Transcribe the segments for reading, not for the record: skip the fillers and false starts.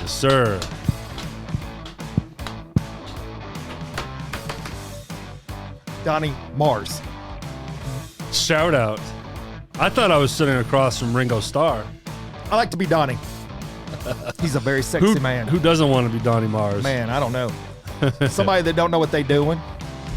Yes, sir. Donnie Mars. Shout out. I thought I was sitting across from Ringo Starr. I like to be Donnie. He's a very sexy man. Who doesn't want to be Donnie Mars? Man, I don't know. Somebody that don't know what they doing.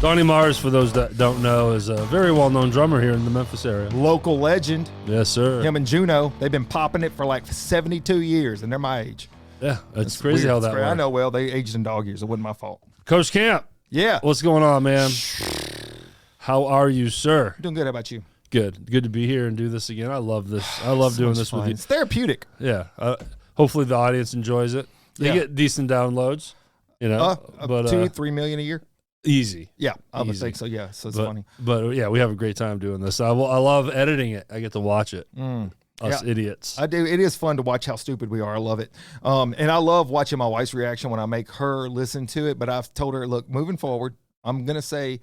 Donnie Mars, for those that don't know, is a very well-known drummer here in the Memphis area. Local legend. Yes, sir. Him and Juno, they've been popping it for like 72 years, and they're my age. Yeah, it's crazy how that works. I know, well, they aged in dog years. It wasn't my fault. Coach Camp. Yeah. What's going on, man? How are you, sir? Doing good. How about you? Good. Good to be here and do this again. I love this. I love doing this with you. It's therapeutic. Yeah. Hopefully the audience enjoys it. They get decent downloads, you know. But 2-3 million a year. Easy. Yeah, I would think so. Yeah, so it's funny. But yeah, we have a great time doing this. I love editing it. I get to watch it. Us idiots. I do. It is fun to watch how stupid we are. I love it. And I love watching my wife's reaction when I make her listen to it. But I've told her, look, moving forward, I'm going to say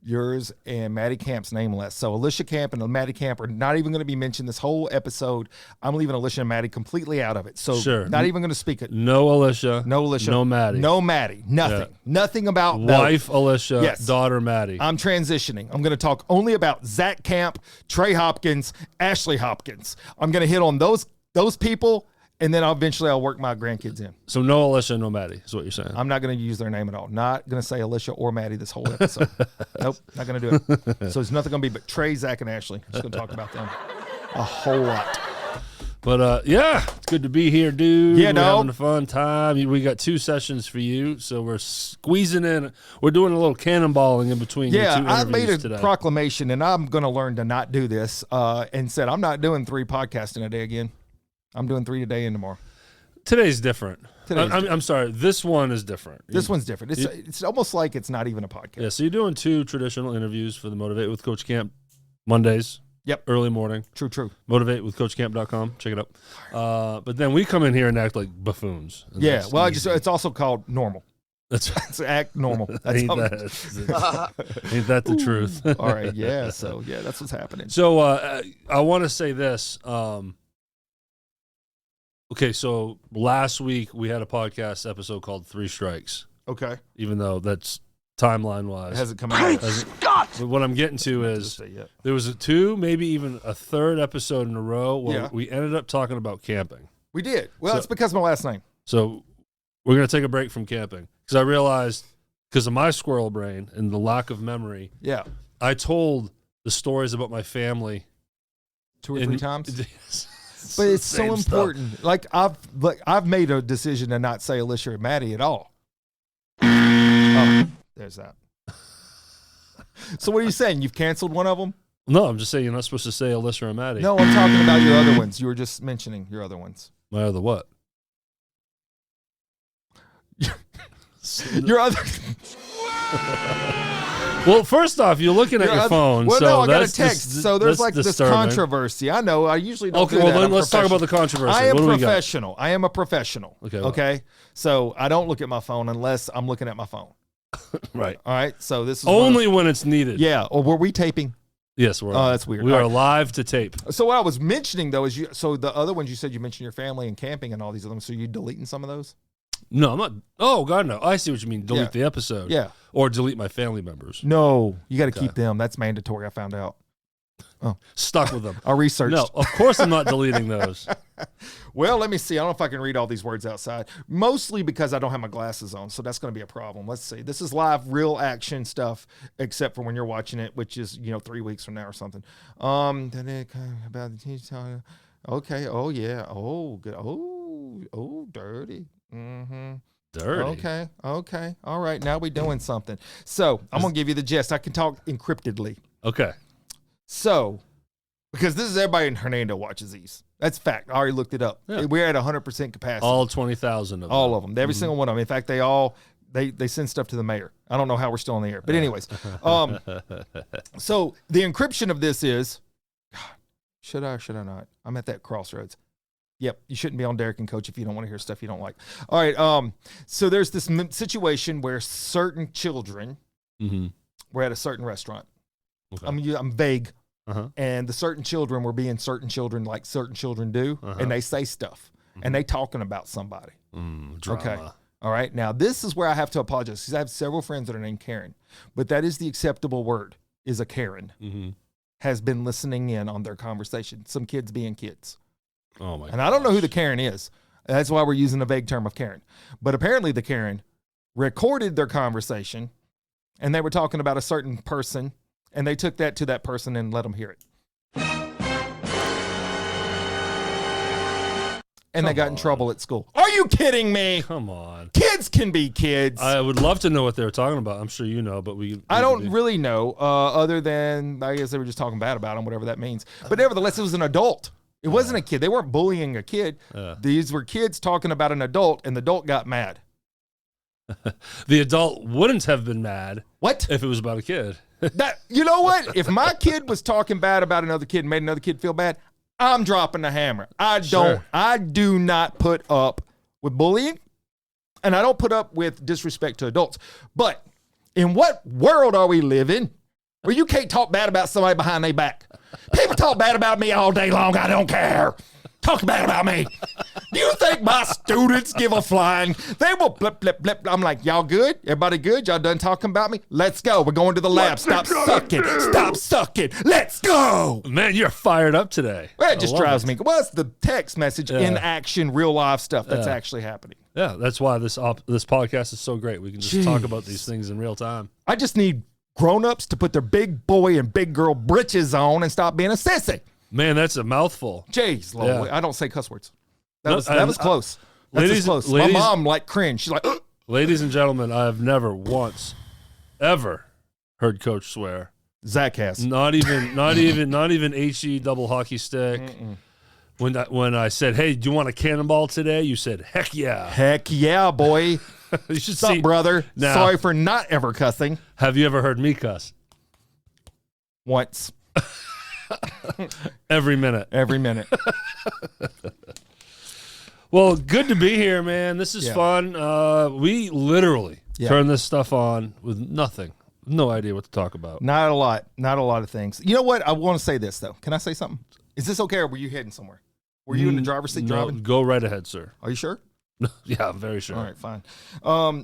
yours and Maddie Camp's name less. So Alicia Camp and Maddie Camp are not even going to be mentioned this whole episode. I'm leaving Alicia and Maddie completely out of it. So not even going to speak it. No Alicia. No Alicia. No Maddie. No Maddie. Nothing. Yeah. Nothing about wife Alicia. Daughter Maddie. I'm transitioning. I'm going to talk only about Zach Camp, Trey Hopkins, Ashley Hopkins. I'm going to hit on those people. And then eventually I'll work my grandkids in. So no Alicia, no Maddie is what you're saying. I'm not going to use their name at all. Not going to say Alicia or Maddie this whole episode. Nope, not going to do it. So it's nothing going to be but Trey, Zach, and Ashley. Just going to talk about them a whole lot. But yeah, it's good to be here, dude. Yeah, we're having a fun time. We got 2 sessions for you, so we're squeezing in. We're doing a little cannonballing in between. Yeah, I made a today. proclamation, and I'm going to learn to not do this. And said I'm not doing 3 podcasts in a day again. I'm doing 3 today and tomorrow. Today's different. I'm sorry. This one is different. This one's different. It's almost like it's not even a podcast. Yeah, so you're doing 2 traditional interviews for the Motivate with Coach Camp Mondays. Yep. Early morning. True. MotivateWithCoachCamp.com. Check it out. But then we come in here and act like buffoons. Yeah, well, it's also called normal. That's it's act normal. That's ain't that the truth? All right, yeah. So yeah, that's what's happening. So I want to say this. Okay, so last week we had a podcast episode called 3 Strikes. Okay. Even though that's timeline-wise. It hasn't come out. But what I'm getting to is there was 2, maybe even a 3rd episode in a row where we ended up talking about camping. We did. Well, it's because of my last name. So we're going to take a break from camping because I realized, because of my squirrel brain and the lack of memory, I told the stories about my family 2 or 3 times. But it's so important. Stuff. Like I've made a decision to not say Alicia or Maddie at all. Oh, there's that. So what are you saying? You've canceled one of them? No, I'm just saying you're not supposed to say Alicia or Maddie. No, I'm talking about your other ones. You were just mentioning your other ones. My other what? Your other. Well, first off, you're looking at your phone. Well, so no, I got a text. So there's like disturbing. This controversy. I know. I usually don't do that. Well, then let's talk about the controversy. I am professional. I am a professional. Okay. Okay. So I don't look at my phone unless I'm looking at my phone. Right. All right. So this is only when it's needed. Yeah. Or were we taping? Yes, we're. Oh, that's weird. We are live to tape. So what I was mentioning though is so the other ones you said you mentioned your family and camping and all these other ones. So you deleting some of those? No, I'm not. Oh, God, no. I see what you mean. Delete the episode. Yeah. Or delete my family members. No, you got to keep them. That's mandatory. I found out. Oh, stuck with them. I researched. No, of course I'm not deleting those. Well, let me see. I don't know if I can read all these words outside. Mostly because I don't have my glasses on, so that's going to be a problem. Let's see. This is live, real action stuff, except for when you're watching it, which is 3 weeks from now or something. About the teacher. Okay. Oh yeah. Oh good. Oh dirty. Mm-hmm. Dirty. Okay. All right. Now we're doing something. So I'm going to give you the gist. I can talk encryptedly. Okay. So, because this is everybody in Hernando watches these. That's fact. I already looked it up. Yeah. We're at 100% capacity. All 20,000 of them. All of them. Every single one of them. In fact, they send stuff to the mayor. I don't know how we're still on the air. But anyways. So the encryption of this is, God, should I or should I not? I'm at that crossroads. Yep, you shouldn't be on Derrick and Coach if you don't want to hear stuff you don't like. All right, so there's this situation where certain children were at a certain restaurant. Okay. I'm vague. And the certain children were being certain children like certain children do, and they say stuff. and they talking about somebody. Drama. Okay. All right. Now, this is where I have to apologize because I have several friends that are named Karen, but that is the acceptable word, is a Karen. Has been listening in on their conversation. Some kids being kids. Oh, my God. And I don't know who the Karen is. That's why we're using a vague term of Karen. But apparently the Karen recorded their conversation, and they were talking about a certain person, and they took that to that person and let them hear it. And they got in trouble at school. Are you kidding me? Come on. Kids can be kids. I would love to know what they were talking about. I'm sure you know, but I don't really know, other than I guess they were just talking bad about him, whatever that means. But nevertheless, it was an adult. It wasn't a kid. They weren't bullying a kid. These were kids talking about an adult, and the adult got mad. The adult wouldn't have been mad. What? If it was about a kid. You know what? If my kid was talking bad about another kid and made another kid feel bad, I'm dropping the hammer. I do not put up with bullying, and I don't put up with disrespect to adults. But in what world are we living where you can't talk bad about somebody behind their back? People talk bad about me all day long. I don't care. Talk bad about me. Do you think my students give a flying? They will blip, blip, blip. I'm like, y'all good? Everybody good? Y'all done talking about me? Let's go. We're going to the lab. Stop sucking. Stop sucking. Let's go. Man, you're fired up today. Well, it just drives me. Well, it's the text message in action, real life stuff that's actually happening. Yeah, that's why this podcast is so great. We can just talk about these things in real time. I just need grown-ups to put their big boy and big girl britches on and stop being a sissy. Man, that's a mouthful. Jeez, Lord, I don't say cuss words. That was close. That's close. My mom cringed. She's like, ugh. Ladies and gentlemen, I have never once ever heard Coach swear. Zach has. Not even HE double hockey stick. When I said, "Hey, do you want a cannonball today?" You said, "Heck yeah." Heck yeah, boy. You should What's up, brother? Now, sorry for not ever cussing. Have you ever heard me cuss? Once. Every minute. Every minute. Well, good to be here, man. This is fun. We literally turn this stuff on with nothing. No idea what to talk about. Not a lot. Not a lot of things. You know what? I want to say this, though. Can I say something? Is this okay, or were you heading somewhere? Were you in the driver's seat driving? Go right ahead, sir. Are you sure? Yeah, I'm very sure. All right, fine.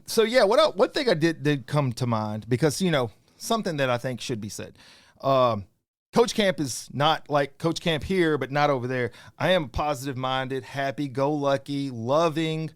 So, yeah, one thing I did come to mind, because, you know, something that I think should be said. Coach Camp is not like Coach Camp here, but not over there. I am positive-minded, happy-go-lucky, loving.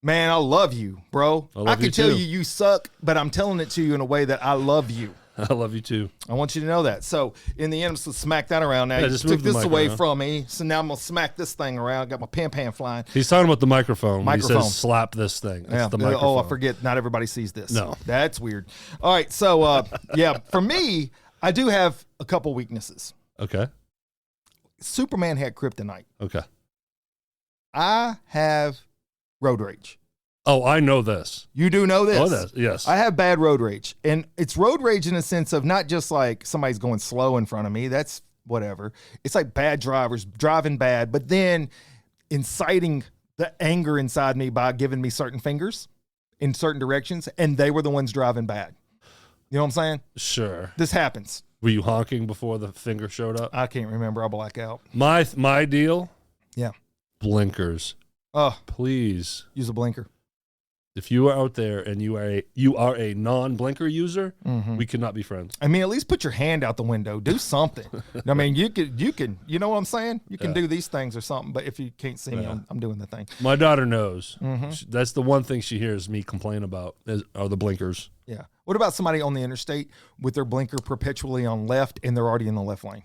Man, I love you, bro. I can tell you suck, but I'm telling it to you in a way that I love you. I love you too. I want you to know that. So in the end, I'm just going to smack that around now. You just took this away from me. So now I'm going to smack this thing around. Got my pan flying. He's talking about the microphone. He says slap this thing. It's the microphone. Oh, I forget. Not everybody sees this. No. That's weird. All right. So, yeah, for me, I do have a couple weaknesses. Okay. Superman had kryptonite. Okay. I have road rage. Oh, I know this. You do know this? Oh, yes. I have bad road rage. And it's road rage in the sense of not just like somebody's going slow in front of me. That's whatever. It's like bad drivers driving bad, but then inciting the anger inside me by giving me certain fingers in certain directions, and they were the ones driving bad. You know what I'm saying? Sure. This happens. Were you honking before the finger showed up? I can't remember. I'll black out. My deal? Yeah. Blinkers. Oh. Please. Use a blinker. If you are out there and you are a non-blinker user, we cannot be friends. I mean, at least put your hand out the window. Do something. I mean, you can. You know what I'm saying? You can do these things or something. But if you can't see me, I'm doing the thing. My daughter knows. That's the one thing she hears me complain about are the blinkers. Yeah. What about somebody on the interstate with their blinker perpetually on left and they're already in the left lane?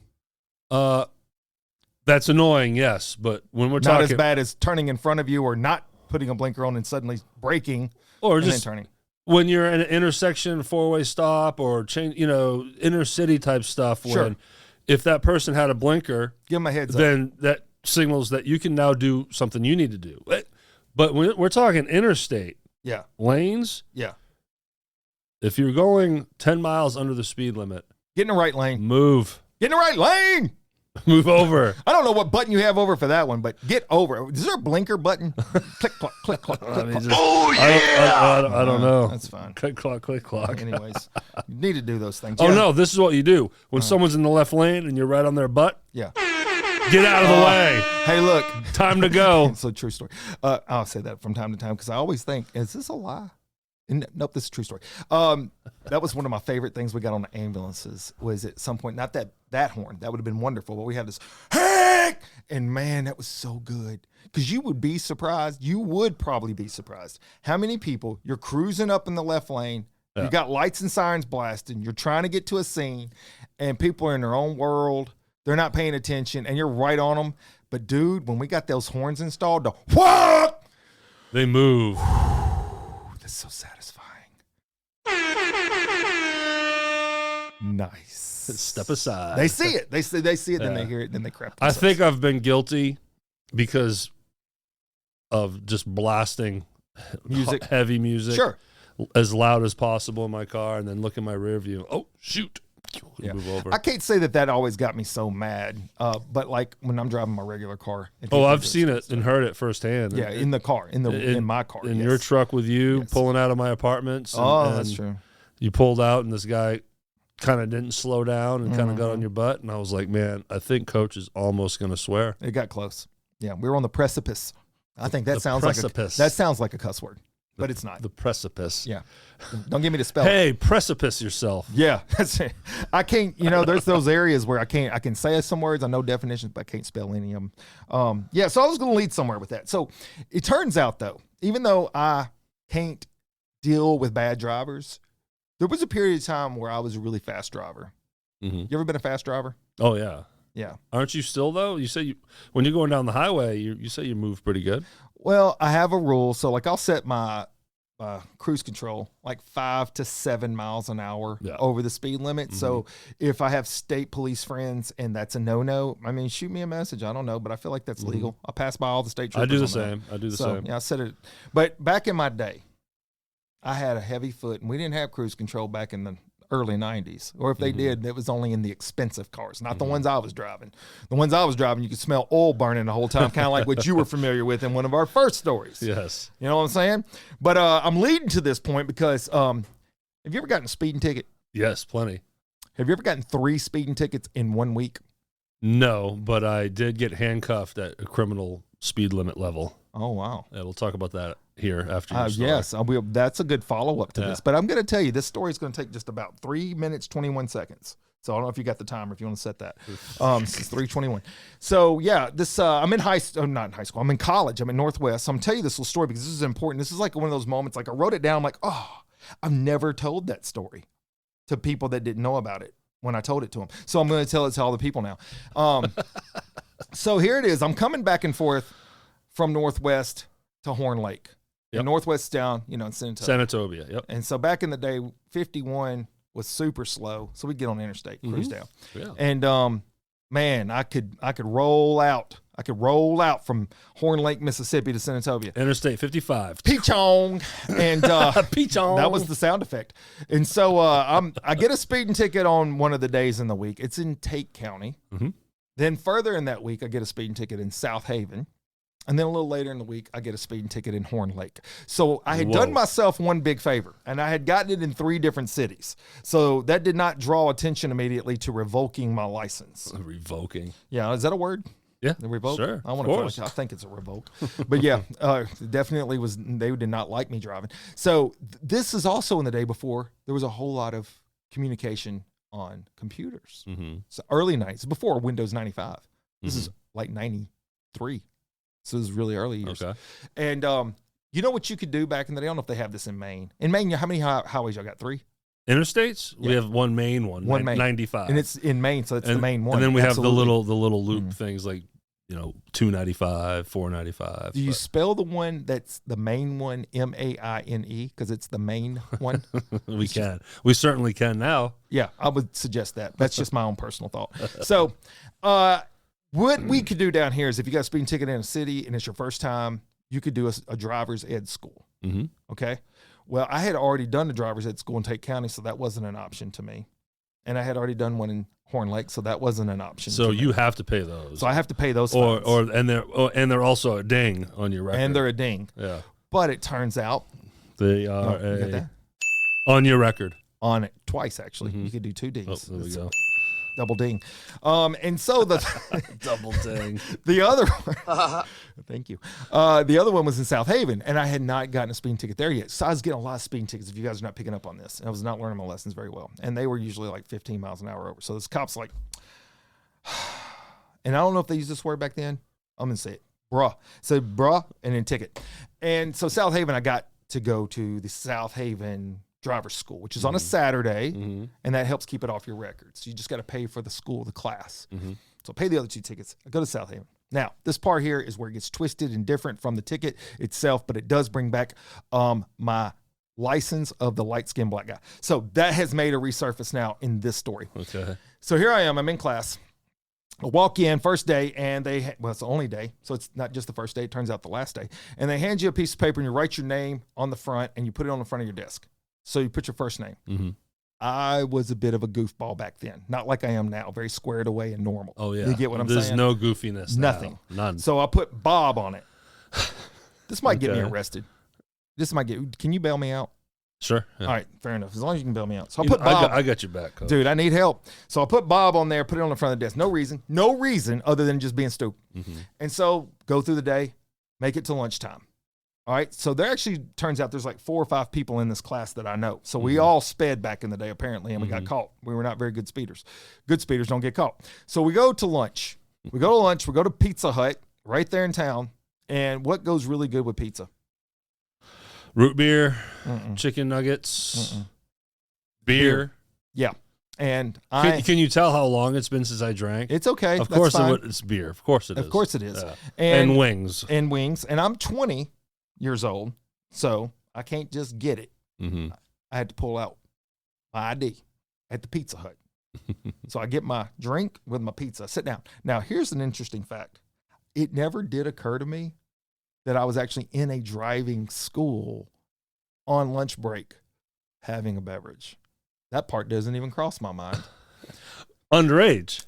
That's annoying. Yes, but when we're not talking, as bad as turning in front of you or not putting a blinker on and suddenly braking or and just then turning. When you're in an intersection, four-way stop, or inner city type stuff. Sure. If that person had a blinker, give them a heads up. Then that signals that you can now do something you need to do. But when we're talking interstate, lanes, if you're going 10 miles under the speed limit, get in the right lane. Move. Get in the right lane. Move over. I don't know what button you have over for that one, but get over. Is there a blinker button? Click, clock, click, clock, click, clock. Oh, yeah. I don't know. That's fine. Click, clock, click, clock. Anyways, you need to do those things. Oh, no. This is what you do. When someone's in the left lane and you're right on their butt. Yeah. Get out of the way. Hey, look. Time to go. It's a true story. I'll say that from time to time because I always think, is this a lie? And nope, this is a true story. That was one of my favorite things we got on the ambulances was at some point, not that horn. That would have been wonderful. But we had this, heck! And man, that was so good. Because you would be surprised. You would probably be surprised how many people you're cruising up in the left lane. Yeah. You got lights and sirens blasting. You're trying to get to a scene and people are in their own world. They're not paying attention, and you're right on them. But, dude, when we got those horns installed, what? They move. That's so satisfying. Nice. Step aside. They see it. They see it, then they hear it, then they crap themselves. I think I've been guilty because of just blasting heavy music. Sure. As loud as possible in my car, and then look in my rear view. Oh, shoot. Yeah. Move over. I can't say that always got me so mad, but like when I'm driving my regular car. Oh, I've seen it and heard it firsthand. Yeah, in the car, in my car. In your truck with you, pulling out of my apartments. And that's true. You pulled out, and this guy kind of didn't slow down and kind of got on your butt, and I was like, man, I think Coach is almost going to swear. It got close. Yeah, we were on the precipice. I think that sounds like a cuss word. But it's not. The precipice. Yeah. Don't give me the spell. Hey, precipice yourself. Yeah. That's it. I can't, there's those areas where I can say some words, I know definitions, but I can't spell any of them. So I was going to lead somewhere with that. So it turns out, though, even though I can't deal with bad drivers, there was a period of time where I was a really fast driver. Mm-hmm. You ever been a fast driver? Oh, yeah. Yeah. Aren't you still, though? You say when you're going down the highway, you say you move pretty good. Well, I have a rule. So, like, I'll set my cruise control like 5 to 7 miles an hour over the speed limit. Mm-hmm. So, if I have state police friends and that's a no-no, I mean, shoot me a message. I don't know, but I feel like that's legal. I pass by all the state troopers. I do the same. I do the same. Yeah, I said it. But back in my day, I had a heavy foot, and we didn't have cruise control back in the early 90s, or if they did, it was only in the expensive cars, not the ones I was driving. The ones I was driving, you could smell oil burning the whole time, kind of like what you were familiar with in one of our first stories. Yes. You know what I'm saying? But I'm leading to this point because have you ever gotten a speeding ticket? Yes, plenty. Have you ever gotten 3 speeding tickets in 1 week? No, but I did get handcuffed at a criminal speed limit level. Oh, wow. Yeah, we'll talk about that here after your story. Yes, that's a good follow-up to this. But I'm going to tell you, this story is going to take just about 3 minutes, 21 seconds. So I don't know if you got the timer, if you want to set that. It's 3:21. So, yeah, I'm in not in high school. I'm in college. I'm in Northwest. So I'm going to tell you this little story because this is important. This is like one of those moments, like I wrote it down. I'm like, oh, I've never told that story to people that didn't know about it when I told it to them. So I'm going to tell it to all the people now. So here it is. I'm coming back and forth from Northwest to Horn Lake. Yep. And Northwest down, in Senatobia. Yep. And so back in the day, 51 was super slow. So we'd get on the interstate, cruise down. Yeah. And man, I could roll out. I could roll out from Horn Lake, Mississippi to Senatobia. Interstate 55. Peachong. And Peachong. That was the sound effect. And so I get a speeding ticket on one of the days in the week. It's in Tate County. Mm-hmm. Then further in that week, I get a speeding ticket in South Haven. And then a little later in the week, I get a speeding ticket in Horn Lake. So I had done myself one big favor, and I had gotten it in 3 different cities. So that did not draw attention immediately to revoking my license. Revoking? Yeah, is that a word? Yeah, revoke. Sure. I think it's a revoke. But yeah, definitely was. They did not like me driving. So this is also in the day before there was a whole lot of communication on computers. Mm-hmm. So early 90s, before Windows 95. This is like 93. So this is really early years. Okay. And you know what you could do back in the day? I don't know if they have this in Maine. In Maine, how many highways y'all got? 3? Interstates? Yeah. We have one main one. One main. 95. And it's in Maine, so it's the main one. And then we have the little loop things like, 295, 495. Do you spell the one that's the main one M-A-I-N-E? Because it's the main one? We can. We certainly can now. Yeah, I would suggest that. That's just my own personal thought. So, what we could do down here is if you got a speeding ticket in a city and it's your first time, you could do a driver's ed school. Mm-hmm. Okay. Well, I had already done the driver's ed school in Tate County, so that wasn't an option to me. And I had already done one in Horn Lake, so that wasn't an option. So you have to pay those. So I have to pay those. And they're also a ding on your record. And they're a ding. Yeah. But it turns out they are on your record. On it twice, actually. Mm-hmm. You could do 2 dings. Oh, there we go. Double ding. And so the double ding. The other one, thank you. The other one was in South Haven, and I had not gotten a speeding ticket there yet. So I was getting a lot of speeding tickets. If you guys are not picking up on this, I was not learning my lessons very well, and they were usually like 15 miles an hour over. So this cop's like, and I don't know if they used this word back then. I'm gonna say it, bruh. So bruh, and then ticket. And so South Haven, I got to go to the South Haven driver's school, which is on a Saturday, and that helps keep it off your record. So you just got to pay for the school, the class. So pay the other 2 tickets. I go to South Haven. Now, this part here is where it gets twisted and different from the ticket itself, but it does bring back my license of the light-skinned black guy. So that has made a resurface now in this story. Okay. So here I am. I'm in class. I walk in first day, and it's the only day, so it's not just the first day. It turns out the last day. And they hand you a piece of paper, and you write your name on the front, and you put it on the front of your desk. So you put your first name. I was a bit of a goofball back then, not like I am now, very squared away and normal. Oh, yeah. You get what I'm saying? There's no goofiness. Nothing. Now. None. So I put Bob on it. This might get me arrested. Can you bail me out? Sure. Yeah. All right, fair enough. As long as you can bail me out. So I put Bob. I got your back, Coach. Dude, I need help. So I put Bob on there, put it on the front of the desk. No reason other than just being stupid. And so go through the day, make it to lunchtime. All right. So there actually turns out there's like 4 or 5 people in this class that I know. So we all sped back in the day, apparently, and we got caught. We were not very good speeders. Good speeders don't get caught. So we go to lunch. We go to Pizza Hut right there in town. And what goes really good with pizza? Root beer, chicken nuggets, beer. Yeah. And can you tell how long it's been since I drank? It's okay. Of course it's beer. Of course it is. Of course it is. Yeah. And wings. And wings. And I'm 20 years old, so I can't just get it. I had to pull out my ID at the Pizza Hut. So I get my drink with my pizza. Sit down. Now, here's an interesting fact. It never did occur to me that I was actually in a driving school on lunch break having a beverage. That part doesn't even cross my mind. Underage.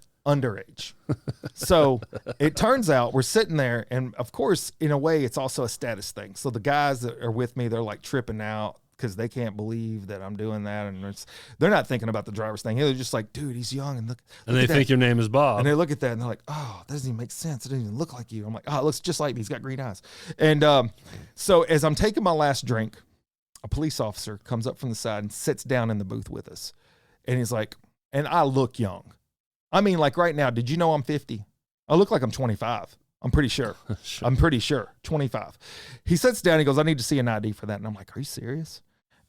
So it turns out we're sitting there, and of course, in a way, it's also a status thing. So the guys that are with me, they're like tripping out because they can't believe that I'm doing that, and they're not thinking about the driver's thing. They're just like, dude, he's young, and look and they think your name is Bob. And they look at that, and they're like, oh, that doesn't even make sense. It doesn't even look like you. I'm like, oh, it looks just like me. He's got green eyes. And so as I'm taking my last drink, a police officer comes up from the side and sits down in the booth with us. And he's like, and I look young. I mean, like right now, did you know I'm 50? I look like I'm 25. I'm pretty sure. I'm pretty sure. 25. He sits down. He goes, I need to see an ID for that. And I'm like, are you serious?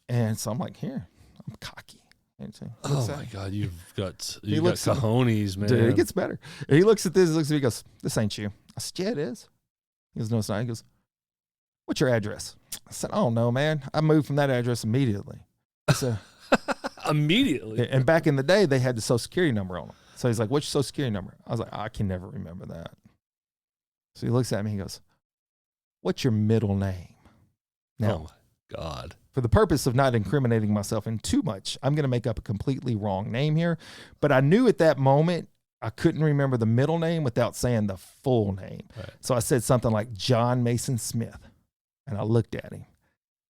And so I'm like, here, I'm cocky. Oh my God, you've got cojones, man. Dude, it gets better. And he looks at this, he goes, this ain't you. I said, yeah, it is. He goes, no, it's not. He goes, what's your address? I said, I don't know, man. I moved from that address immediately. I said, immediately. And back in the day, they had the Social Security number on them. So he's like, what's your Social Security number? I was like, I can never remember that. So he looks at me, he goes, what's your middle name? Now, oh my God. For the purpose of not incriminating myself in too much, I'm going to make up a completely wrong name here. But I knew at that moment I couldn't remember the middle name without saying the full name. Right. So I said something like John Mason Smith. And I looked at him.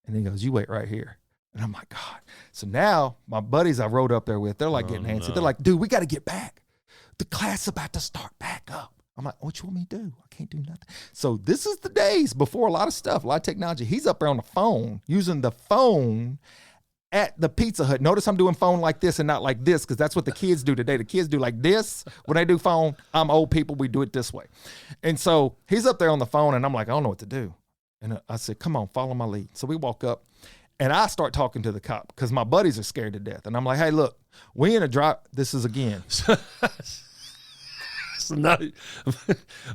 And he goes, you wait right here. And I'm like, God. So now my buddies I rode up there with, they're like getting antsy. No. They're like, dude, we got to get back. The class is about to start back up. I'm like, what you want me to do? I can't do nothing. So this is the days before a lot of stuff, a lot of technology. He's up there on the phone, using the phone at the Pizza Hut. Notice I'm doing phone like this and not like this, because that's what the kids do today. The kids do like this. When they do phone, I'm old people, we do it this way. And so he's up there on the phone, and I'm like, I don't know what to do. And I said, come on, follow my lead. So we walk up, and I start talking to the cop, because my buddies are scared to death. And I'm like, hey, look, we in a drive. This is again.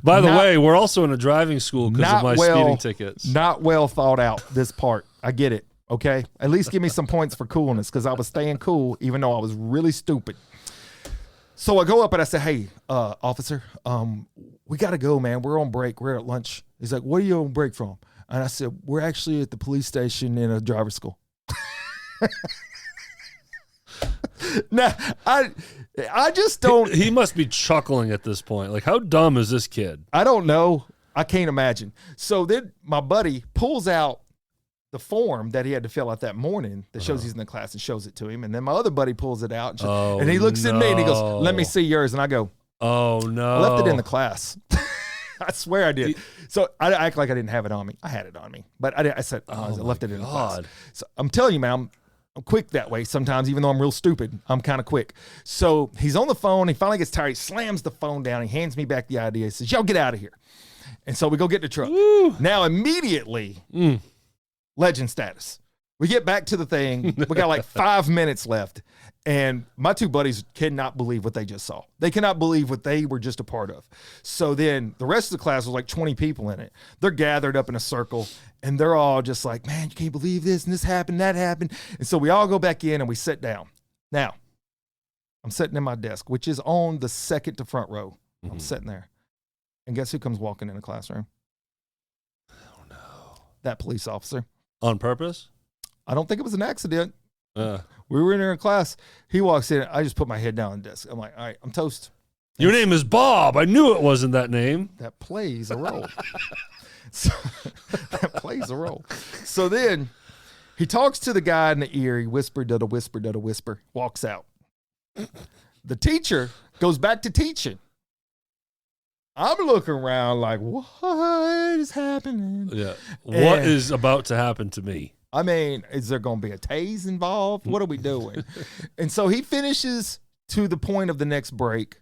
By the way, we're also in a driving school because of my speeding tickets. Not well thought out, this part. I get it, okay? At least give me some points for coolness, because I was staying cool even though I was really stupid. So I go up and I say, hey, officer, we got to go, man. We're on break. We're at lunch. He's like, what are you on break from? And I said, we're actually at the police station in a driver's school. Now, I just don't. He must be chuckling at this point. Like, how dumb is this kid? I don't know. I can't imagine. So then my buddy pulls out the form that he had to fill out that morning that shows he's in the class and shows it to him. And then my other buddy pulls it out and he looks at me and he goes, let me see yours. And I go, oh no, I left it in the class. I swear I did. So I act like I didn't have it on me. I had it on me, but I said, I left it in the class. So I'm telling you, man, I'm quick that way sometimes, even though I'm real stupid. I'm kind of quick. So he's on the phone. He finally gets tired. He slams the phone down. He hands me back the ID. He says, yo, get out of here. And so we go get in the truck. Woo. Now, immediately, legend status. We get back to the thing. We got like 5 minutes left. And my two buddies cannot believe what they just saw. They cannot believe what they were just a part of. So then the rest of the class was like 20 people in it. They're gathered up in a circle, and they're all just like, man, you can't believe this, and this happened, that happened. And so we all go back in, and we sit down. Now, I'm sitting in my desk, which is on the second to front row. I'm sitting there. And guess who comes walking in the classroom? Oh, no. That police officer. On purpose? I don't think it was an accident. We were in there in class. He walks in. I just put my head down on the desk. I'm like, all right, I'm toast. Your name is Bob. I knew it wasn't that name. That plays a role. That plays a role. So then he talks to the guy in the ear. He whispered, da whisper, da whisper, walks out. The teacher goes back to teaching. I'm looking around like, what is happening? Yeah. What is about to happen to me? I mean, is there going to be a tase involved? What are we doing? And so he finishes to the point of the next break.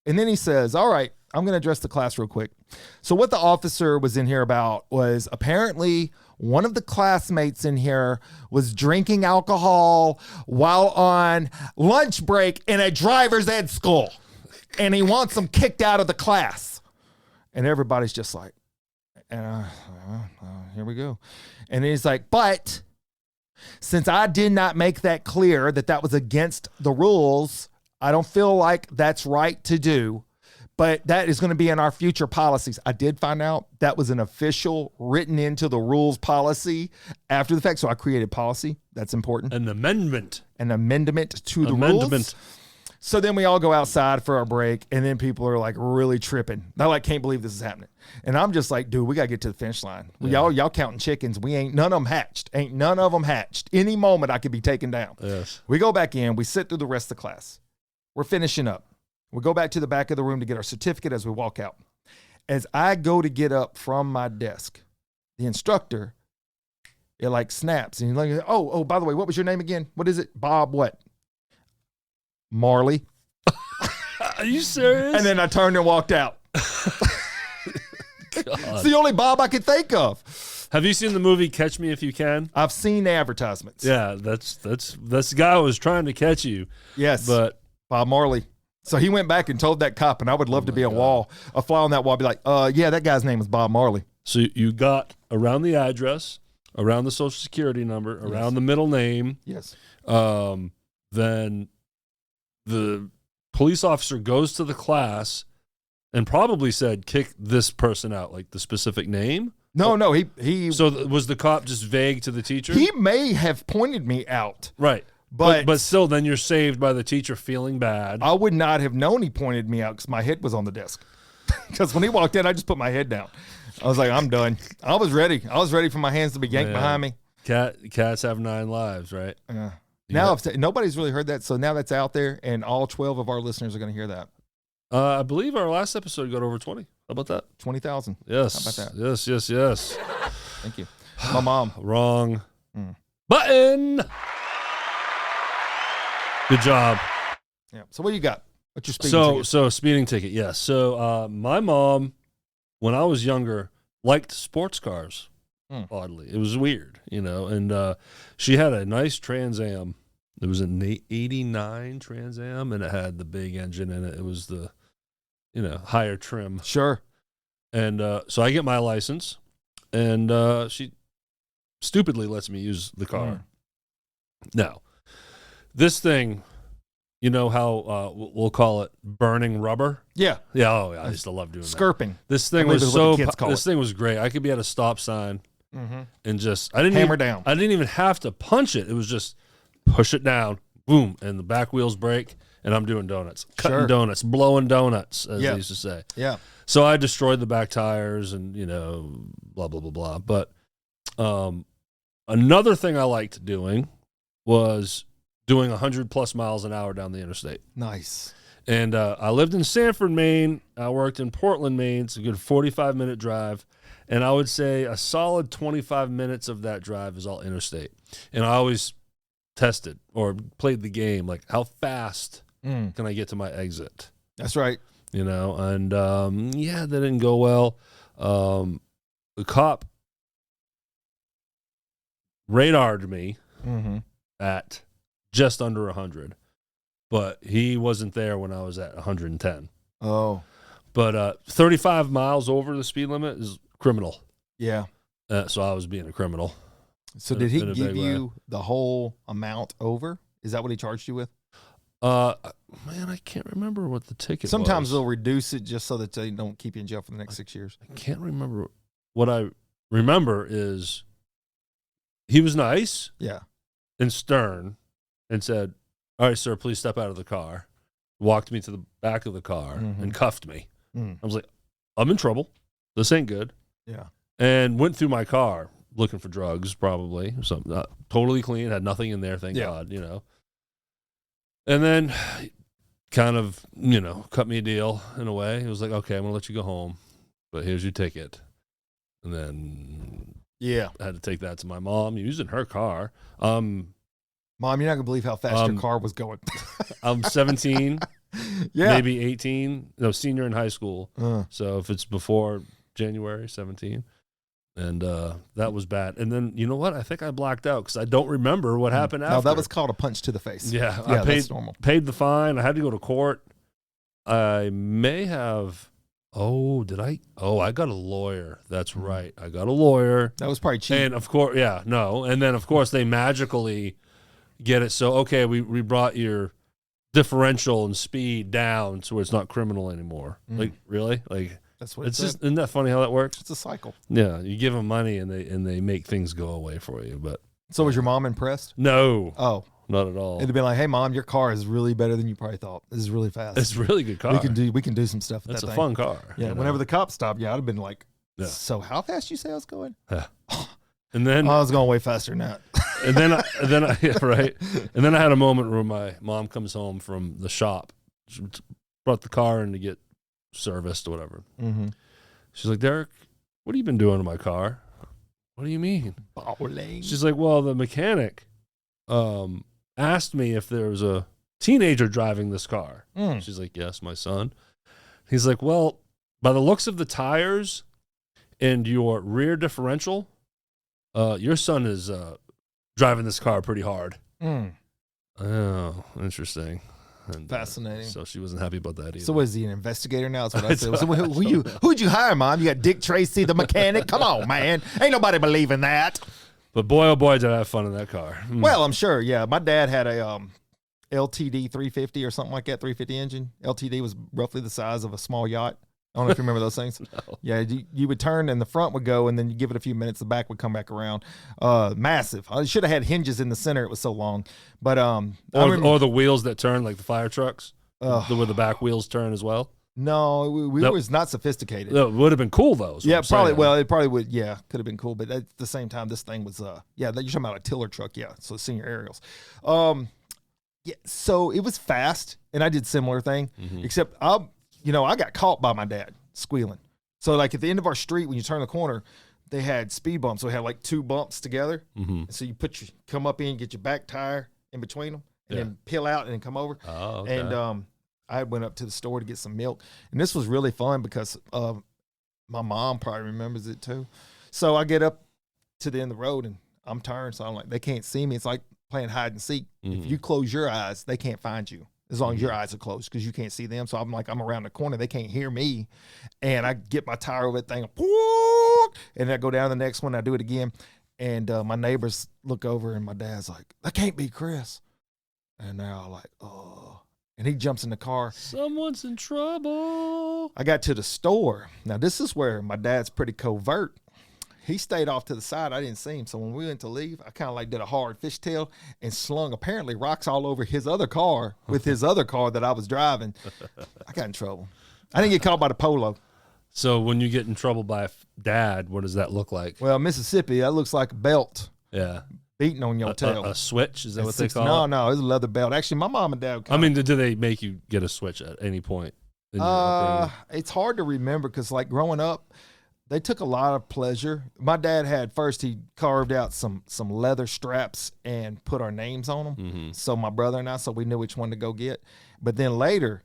And then he says, all right, I'm going to address the class real quick. So what the officer was in here about was apparently one of the classmates in here was drinking alcohol while on lunch break in a driver's ed school. And he wants them kicked out of the class. And everybody's just like, here we go. And he's like, but since I did not make that clear that that was against the rules, I don't feel like that's right to do. But that is going to be in our future policies. I did find out that was an official written into the rules policy after the fact. So I created policy. That's important. An amendment. An amendment to the rules. So then we all go outside for our break, and then people are like really tripping. They're like, can't believe this is happening. And I'm just like, dude, we got to get to the finish line. Y'all counting chickens. We ain't none of them hatched. Ain't none of them hatched. Any moment I could be taken down. Yes. We go back in. We sit through the rest of the class. We're finishing up. We go back to the back of the room to get our certificate as we walk out. As I go to get up from my desk, the instructor, it like snaps. And he's like, oh, by the way, what was your name again? What is it? Bob what? Marley. Are you serious? And then I turned and walked out. It's the only Bob I could think of. Have you seen the movie Catch Me If You Can? I've seen the advertisements. Yeah, that's the guy who was trying to catch you. Yes. But Bob Marley. So he went back and told that cop, and I would love to be a fly on that wall, be like, yeah, that guy's name is Bob Marley. So you got around the address, around the social security number, around the middle name. Yes. Then the police officer goes to the class and probably said, kick this person out, like the specific name. No, he. So was the cop just vague to the teacher? He may have pointed me out. Right. But still, then you're saved by the teacher feeling bad. I would not have known he pointed me out because my head was on the desk. Because when he walked in, I just put my head down. I was like, I'm done. I was ready. I was ready for my hands to be yanked behind me. Cats have 9 lives, right? Yeah. Now, nobody's really heard that, so now that's out there, and all 12 of our listeners are going to hear that. I believe our last episode got over 20. How about that? 20,000. Yes. How about that? Yes. Thank you. My mom. Wrong button. Good job. Yeah. So what do you got? What's your speeding ticket? So speeding ticket, yes. So my mom, when I was younger, liked sports cars. Oddly, it was weird, and she had a nice Trans Am. It was an 89 Trans Am, and it had the big engine in it. It was the, higher trim. Sure. And so I get my license, and she stupidly lets me use the car. Now, this thing, you know how we'll call it burning rubber? Yeah. Yeah. Oh, yeah. I used to love doing Skirping. that. This thing was thing was great. I could be at a stop sign and just hammer down. I didn't even have to punch it. It was just push it down, boom, and the back wheels break, and I'm doing donuts, cutting donuts, blowing donuts, as they used to say. Yeah. So I destroyed the back tires and blah blah blah blah. But Another thing I liked doing was doing 100+ miles an hour down the interstate. Nice. And I lived in Sanford, Maine. I worked in Portland, Maine. It's a good 45-minute drive. And I would say a solid 25 minutes of that drive is all interstate. And I always tested or played the game, like how fast can I get to my exit? That's right. You know, and that didn't go well. The cop radared me at just under 100, but he wasn't there when I was at 110. Oh. But 35 miles over the speed limit is criminal. Yeah. So I was being a criminal. So did he give you the whole amount over? Is that what he charged you with? Man, I can't remember what the ticket Sometimes was. they'll reduce it just so that they don't keep you in jail for the next 6 years. I can't remember. What I remember is he was nice and stern and said, "All right, sir, please step out of the car." Walked me to the back of the car and cuffed me. I was like, I'm in trouble. This ain't good. Yeah. And went through my car looking for drugs, probably. Something totally clean, had nothing in there, thank God, you know. And then kind of, you know, cut me a deal in a way. He was like, okay, I'm going to let you go home, but here's your ticket. And then I had to take that to my mom using her car. Mom, you're not going to believe how fast your car was going. I'm 17, maybe 18, senior in high school. So if it's before January 17. And that was bad. And then, you know what? I think I blacked out because I don't remember what happened after. No, that was called a punch to the face. Yeah, that's normal. Paid the fine. I had to go to court. I may have... I got a lawyer. That's right. I got a lawyer. That was probably cheap. And, of course, And then, of course, they magically get it. So, okay, we brought your differential and speed down so it's not criminal anymore. Like, really? Like... That's what it's just, isn't that funny how that works? It's a cycle. Yeah, you give them money and they make things go away for you. But so was your mom impressed? No. Oh, not at all. It'd be like, hey, Mom, your car is really better than you probably thought. This is really fast. It's a really good car. We can do some stuff with That's that a thing. fun car. Yeah. Whenever the cops stopped, I'd have been like, Yeah. So how fast you say I was going? Yeah. And then I was going way faster than that. and then I right. And then I had a moment where my mom comes home from the shop. She brought the car in to get serviced or whatever. Mm-hmm. She's like, Derrick, what have you been doing to my car? What do you mean? Bowling. She's like, well, the mechanic asked me if there was a teenager driving this car. She's like, yes, my son. He's like, well, by the looks of the tires and your rear differential, your son is driving this car pretty hard. Oh, interesting. And, fascinating. So she wasn't happy about that either. So was he an investigator now? That's what I said. So who'd you hire, Mom? You got Dick Tracy, the mechanic? Come on, man. Ain't nobody believing that. But boy, oh boy, did I have fun in that car. Well, I'm sure, yeah. My dad had a LTD 350 or something like that, 350 engine. LTD was roughly the size of a small yacht. I don't know if you remember those things. No. Yeah, you would turn and the front would go, and then you give it a few minutes, the back would come back around. Massive. I should have had hinges in the center. It was so long. But or the wheels that turn like the fire trucks, where the back wheels turn as well. No, we was not sophisticated. It would have been cool though. Yeah, probably. Well, it probably would. Yeah, could have been cool. But at the same time, this thing was you're talking about a tiller truck. Yeah, so senior aerials. Yeah, so it was fast, and I did similar thing, except I got caught by my dad squealing. So like at the end of our street, when you turn the corner, they had speed bumps. So we had like two bumps together. And so you come up in, get your back tire in between them, and then peel out and then come over. Oh, okay. And I went up to the store to get some milk, and this was really fun because my mom probably remembers it too. So I get up to the end of the road and I'm turned, so I'm like, they can't see me. It's like playing hide and seek. If you close your eyes, they can't find you as long as your eyes are closed because you can't see them. So I'm like, I'm around the corner, they can't hear me, and I get my tire over that thing, and I go down the next one. I do it again, and my neighbors look over, and my dad's like, "That can't be Chris," and they're all like, "Oh." And he jumps in the car. Someone's in trouble. I got to the store. Now, this is where my dad's pretty covert. He stayed off to the side. I didn't see him. So when we went to leave, I kind of like did a hard fishtail and slung apparently rocks all over his other car with his other car that I was driving. I got in trouble. I didn't get caught by the polo. So when you get in trouble by dad, what does that look like? Well, Mississippi, that looks like a belt. Yeah. beating on your tail. A switch? Is that what they call it? No, it's a leather belt. Actually, my mom and dad. I mean, do they make you get a switch at any point? It's hard to remember because, like, growing up, they took a lot of pleasure. My dad he carved out some leather straps and put our names on them. Mm-hmm. So my brother and I, so we knew which one to go get. But then later,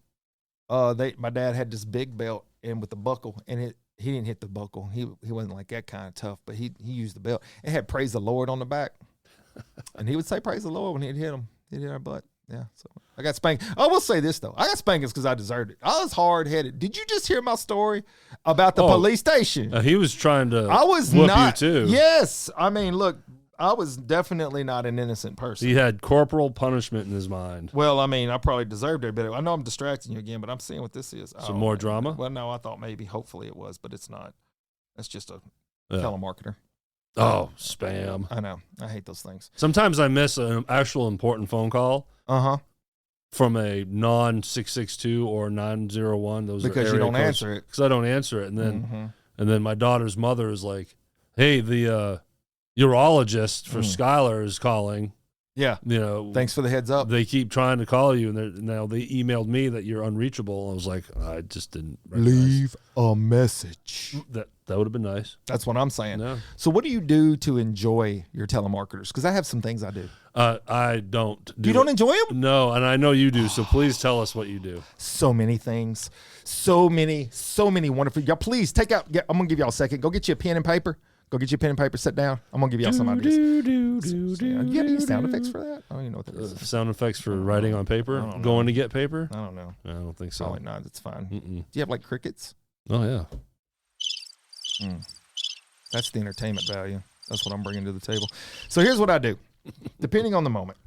my dad had this big belt and with the buckle, and he didn't hit the buckle. He wasn't like that kind of tough, but he used the belt. It had "Praise the Lord" on the back, and he would say "Praise the Lord" when he'd hit him. He'd hit our butt. Yeah, so I got spanked. I will say this though, I got spankings because I deserved it. I was hard headed. Did you just hear my story about the police station? He was trying to. I was whoop not. You too. Yes, I mean, look, I was definitely not an innocent person. He had corporal punishment in his mind. Well, I mean, I probably deserved it, but I know I'm distracting you again. But I'm seeing what this is. Some more drama. Well, no, I thought maybe, hopefully, it was, but it's not. That's just a telemarketer. Oh, spam. I know. I hate those things. Sometimes I miss an actual important phone call. From a non-662 or 901. Those because are you don't answer it. Because I don't answer it, and then my daughter's mother is like, "Hey, the urologist for Skylar is calling." Yeah, thanks for the heads up. They keep trying to call you, and now they emailed me that you're unreachable. I was like, I just didn't recognize. Leave a message. That would have been nice. That's what I'm saying. No. So what do you do to enjoy your telemarketers? Because I have some things I do. I don't. You don't enjoy them? No, and I know you do. So please tell us what you do. So many things. So many wonderful. Y'all, please take out. I'm gonna give y'all a second. Go get you a pen and paper. Go get you a pen and paper. Sit down. I'm gonna give y'all some ideas. You have any sound effects for that? I don't even know what that is. Sound effects for writing on paper? Going to get paper? I don't know. I don't think so. Probably not. It's fine. Do you have like crickets? Oh yeah. That's the entertainment value. That's what I'm bringing to the table. So here's what I do, depending on the moment.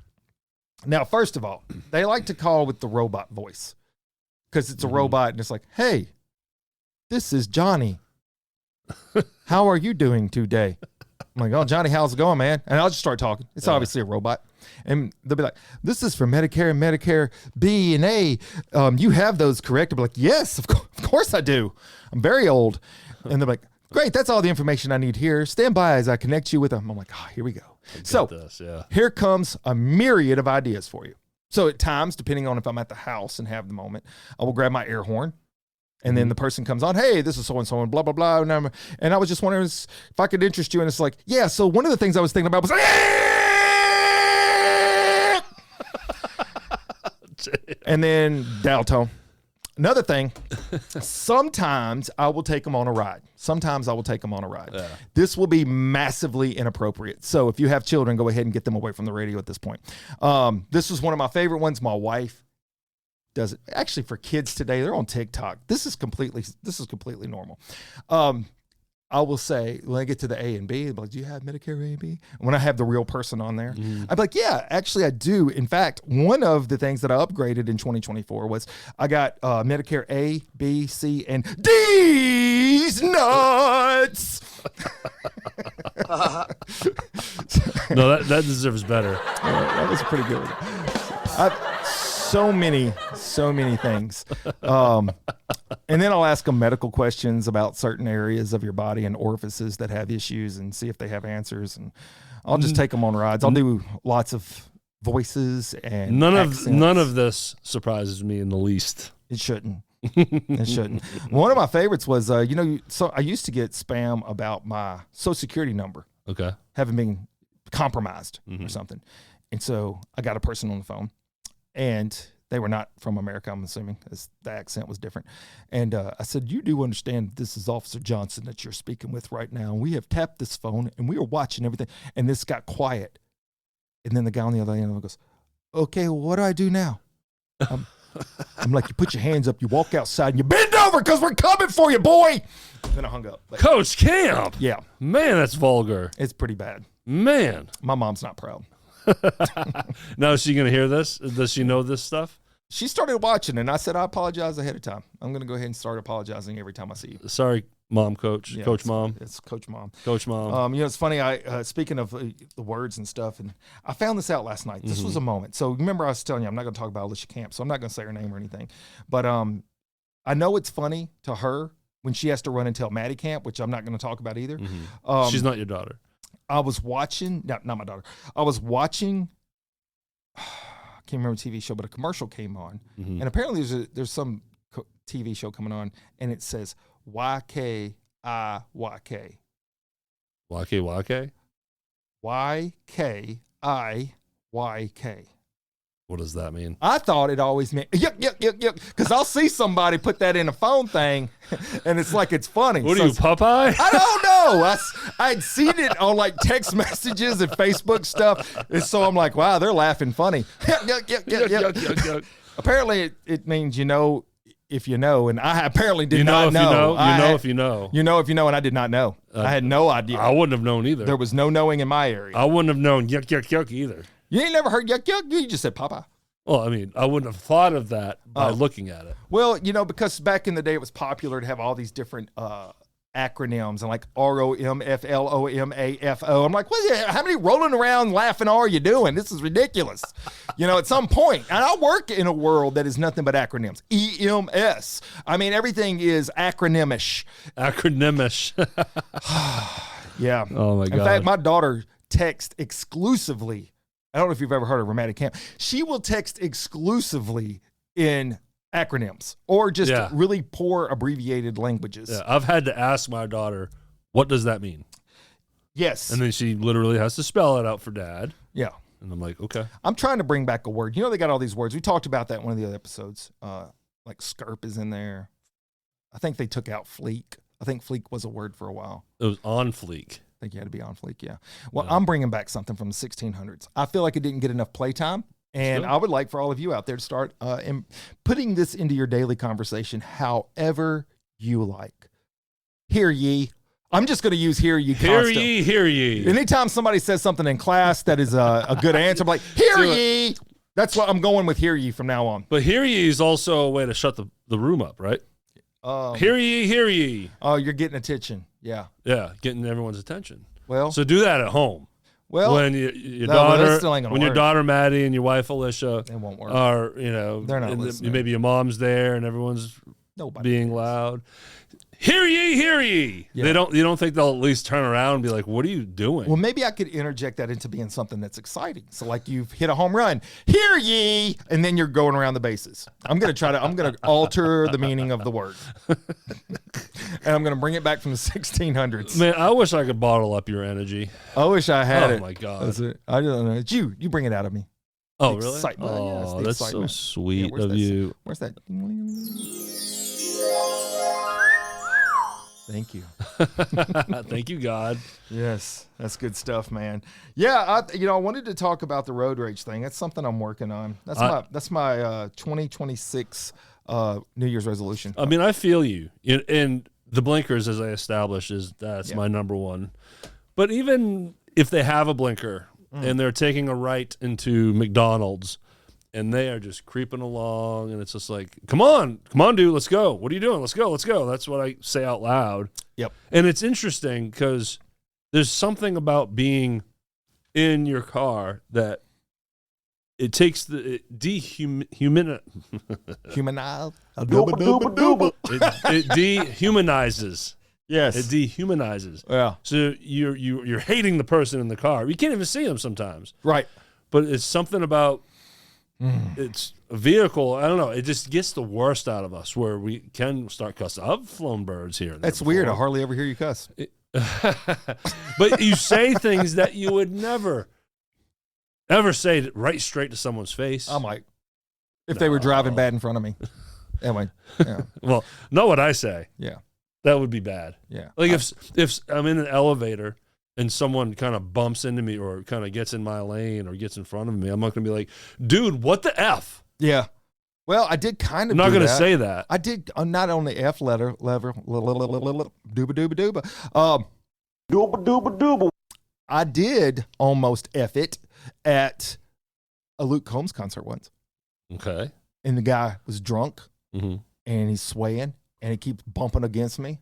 Now, first of all, they like to call with the robot voice because it's a robot and it's like, "Hey, this is Johnny. How are you doing today?" I'm like, "Oh, Johnny, how's it going, man?" And I'll just start talking. It's obviously a robot. And they'll be like, "This is for Medicare and Medicare B and A. You have those correct?" I'll be like, "Yes, of course I do. I'm very old." And they're like, "Great, that's all the information I need here. Stand by as I connect you with them." I'm like, "Oh, here we go." So here comes a myriad of ideas for you. So at times, depending on if I'm at the house and have the moment, I will grab my air horn. And then the person comes on, "Hey, this is so-and-so and blah, blah, blah." And I was just wondering if I could interest you. And it's like, yeah, so one of the things I was thinking about was and then dial tone. Another thing, sometimes I will take them on a ride. Yeah. This will be massively inappropriate. So if you have children, go ahead and get them away from the radio at this point. This was one of my favorite ones. My wife does it. Actually, for kids today, they're on TikTok. This is completely normal. I will say, when I get to the A and B, I'll be like, "Do you have Medicare A and B?" When I have the real person on there, I'd be like, "Yeah, actually I do." In fact, one of the things that I upgraded in 2024 was I got Medicare A, B, C, and D's nuts. No, that deserves better. That was a pretty good one. So many things. And then I'll ask them medical questions about certain areas of your body and orifices that have issues and see if they have answers. And I'll just take them on rides. I'll do lots of voices and none of this surprises me in the least. It shouldn't. It shouldn't. One of my favorites was, so I used to get spam about my Social Security number. Okay. Having been compromised or something. And so I got a person on the phone. And they were not from America, I'm assuming, as the accent was different. And I said, "You do understand this is Officer Johnson that you're speaking with right now. And we have tapped this phone, and we are watching everything." And this got quiet. And then the guy on the other end goes, "Okay, well, what do I do now?" I'm like, "You put your hands up, you walk outside, and you bend over because we're coming for you, boy." And then I hung up. Like, Coach Camp? Yeah. Man, that's vulgar. It's pretty bad. Man. My mom's not proud. Now, is she going to hear this? Does she know this stuff? She started watching, and I said, "I apologize ahead of time. I'm going to go ahead and start apologizing every time I see you." Sorry, Mom, Coach. Yeah, Coach Mom. It's Coach Mom. Coach Mom. It's funny. Speaking of the words and stuff, and I found this out last night. This was a moment. So remember I was telling you, I'm not going to talk about Alicia Camp, so I'm not going to say her name or anything. But I know it's funny to her when she has to run and tell Maddie Camp, which I'm not going to talk about either. She's not your daughter. I was watching, not my daughter. I was watching, I can't remember the TV show, but a commercial came on. Mm-hmm. And apparently there's some TV show coming on, and it says YKIYK. YK? YKIYK. What does that mean? I thought it always meant yuck, yuck, yuck, yuck. Because I'll see somebody put that in a phone thing, and it's like it's funny. What are you, Popeye? I don't know. I'd seen it on like text messages and Facebook stuff, and so I'm like, wow, they're laughing funny. Yuck, yuck, yuck, yuck, yuck. Yuck, yuck. Apparently, it means you know if you know, and I apparently did You know not if know. you know. You know had- if you know. You know if you know, and I did not know. I had no idea. I wouldn't have known either. There was no knowing in my area. I wouldn't have known yuck, yuck, yuck either. You ain't never heard yuck, yuck. You just said Popeye. Well, I mean, I wouldn't have thought of that by looking at it. Well, you know, because back in the day, it was popular to have all these different acronyms and like ROMFLOMAFO. I'm like, how many rolling around laughing are you doing? This is ridiculous. You know, at some point, and I work in a world that is nothing but acronyms. EMS. I mean, everything is acronymish. Acronymish. Yeah. Oh my God. In fact, my daughter texts exclusively. I don't know if you've ever heard of Reminisce Camp. She will text exclusively in acronyms or just really poor abbreviated languages. Yeah, I've had to ask my daughter, what does that mean? Yes. And then she literally has to spell it out for dad. Yeah. And I'm like, okay. I'm trying to bring back a word. You know, they got all these words. We talked about that in one of the other episodes. Like skirp is in there. I think they took out fleek. I think fleek was a word for a while. It was on fleek. I think you had to be on fleek, yeah. Well, I'm bringing back something from the 1600s. I feel like it didn't get enough playtime, and I would like for all of you out there to start putting this into your daily conversation however you like. Hear ye. I'm just going to use hear ye constantly. Hear ye, hear ye. Anytime somebody says something in class that is a good answer, I'm like, hear ye. That's what I'm going with, hear ye from now on. But hear ye is also a way to shut the room up, right? Hear ye, hear ye. Oh, you're getting attention. Yeah. Yeah, getting everyone's attention. Well, so do that at home. Well, when your daughter Maddie and your wife Alicia it won't work. Are, you know, they're not listening. Maybe your mom's there and everyone's being loud. Hear ye, hear ye. Yeah. You don't think they'll at least turn around and be like, what are you doing? Well, maybe I could interject that into being something that's exciting. So like you've hit a home run, hear ye, and then you're going around the bases. I'm going to alter the meaning of the word. And I'm going to bring it back from the 1600s. Man, I wish I could bottle up your energy. I wish I had it. Oh my God. That's it. I don't know. It's you bring it out of me. Oh, really? Excitement. Oh, that's excitement. So sweet of you. Where's that? Thank you. Thank you, God. Yes, that's good stuff, man. Yeah, I wanted to talk about the road rage thing. That's something I'm working on. That's my 2026 New Year's resolution. I mean, I feel you. And the blinkers, as I established, that's my number one. But even if they have a blinker and they're taking a right into McDonald's, and they are just creeping along, and it's just like, come on, dude, let's go. What are you doing? Let's go. That's what I say out loud. Yep. And it's interesting because there's something about being in your car that it takes it dehumanizes. Yes. It dehumanizes. Yeah. So you're hating the person in the car. You can't even see them sometimes. Right. But it's something about it's a vehicle. I don't know. It just gets the worst out of us where we can start cussing. I've flown birds here. That's weird. I hardly ever hear you cuss. But you say things that you would never, ever say right straight to someone's face. I might. If they were driving bad in front of me. Anyway. Yeah. Well, know what I say. Yeah. That would be bad. Yeah. Like if I'm in an elevator and someone kind of bumps into me or kind of gets in my lane or gets in front of me, I'm not going to be like, dude, what the F? Yeah. Well, I did kind of I'm not going to say that. I did not on the F letter, dooba dooba dooba. I did almost F it at a Luke Combs concert once. Okay. And the guy was drunk and he's swaying and he keeps bumping against me.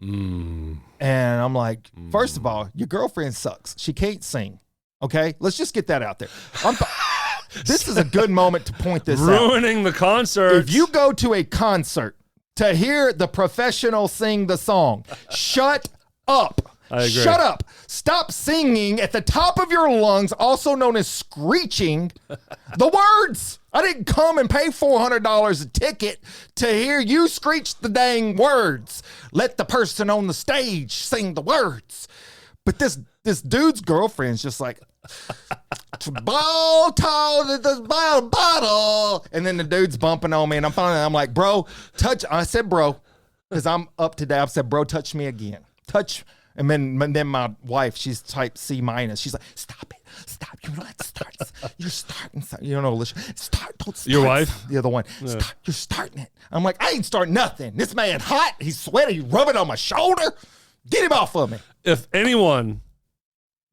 And I'm like, first of all, your girlfriend sucks. She can't sing. Okay? Let's just get that out there. This is a good moment to point this out. Ruining the concert. If you go to a concert to hear the professional sing the song, shut up. I agree. Shut up. Stop singing at the top of your lungs, also known as screeching, the words. I didn't come and pay $400 a ticket to hear you screech the dang words. Let the person on the stage sing the words. But this dude's girlfriend's just like, ball tall, the bottle. And then the dude's bumping on me, and I'm like, bro, touch. I said, bro, because I'm up to date. I said, bro, touch me again. Touch. And then my wife, she's type C-. She's like, stop it. Stop. You know, let's start. You're starting. You don't know, Alicia. Don't start. Your wife? The other one. Yeah. You're starting it. I'm like, I ain't starting nothing. This man hot. He's sweaty. He's rubbing on my shoulder. Get him off of me. If anyone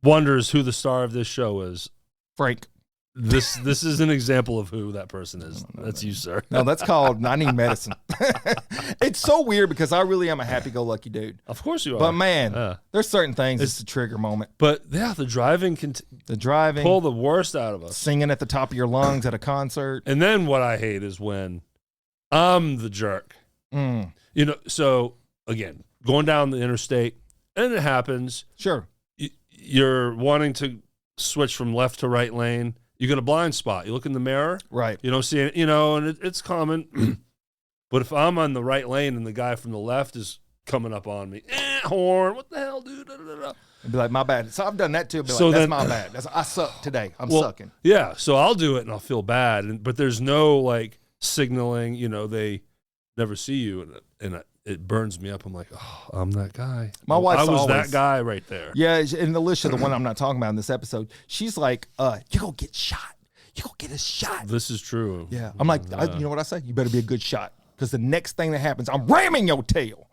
wonders who the star of this show is, Frank. This is an example of who that person is. That's you, sir. No, that's called I need medicine. It's so weird because I really am a happy-go-lucky dude. Of course you are. But man, there's certain things. It's a trigger moment. But yeah, the driving can pull the worst out of us. Singing at the top of your lungs at a concert. And then what I hate is when I'm the jerk. You know, so again, going down the interstate, and it happens. Sure. You're wanting to switch from left to right lane. You get a blind spot. You look in the mirror. Right. You don't see it, you know, and it's common. But if I'm on the right lane and the guy from the left is coming up on me, horn, what the hell, dude? Da, da, da. I'd be like, my bad. So I've done that too. That's my bad. I suck today. I'm sucking. Yeah. So I'll do it and I'll feel bad. But there's no like signaling, you know, they never see you. And it burns me up. I'm like, oh, I'm that guy. My wife's I was always that guy right there. Yeah, and Alicia, the one I'm not talking about in this episode, she's like, you go get shot. You go get a shot. This is true. Yeah. I'm like, you know what I say? You better be a good shot. Because the next thing that happens, I'm ramming your tail.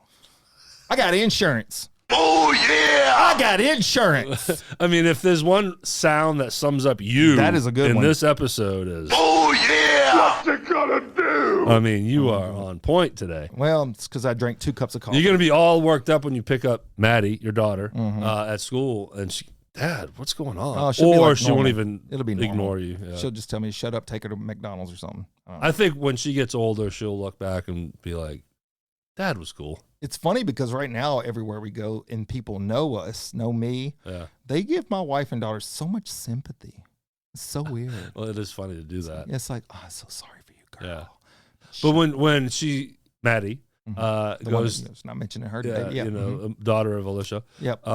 I got insurance. Oh, yeah. I got insurance. I mean, if there's one sound that sums up you, that is a good one. In this episode is, oh, yeah. What's it gonna do? I mean, you are on point today. Well, it's because I drank 2 cups of coffee. You're going to be all worked up when you pick up Maddie, your daughter, at school, and she, Dad, what's going on? Oh, or like she won't even ignore you. Yeah. She'll just tell me, shut up, take her to McDonald's or something. I think when she gets older, she'll look back and be like, Dad was cool. It's funny because right now, everywhere we go and people know us, know me, they give my wife and daughter so much sympathy. It's so weird. Well, it is funny to do that. It's like, oh, I'm so sorry for you, girl. Yeah. But when Maddie, goes, not mentioning her today. Yeah, you know, daughter of Alicia. Yep.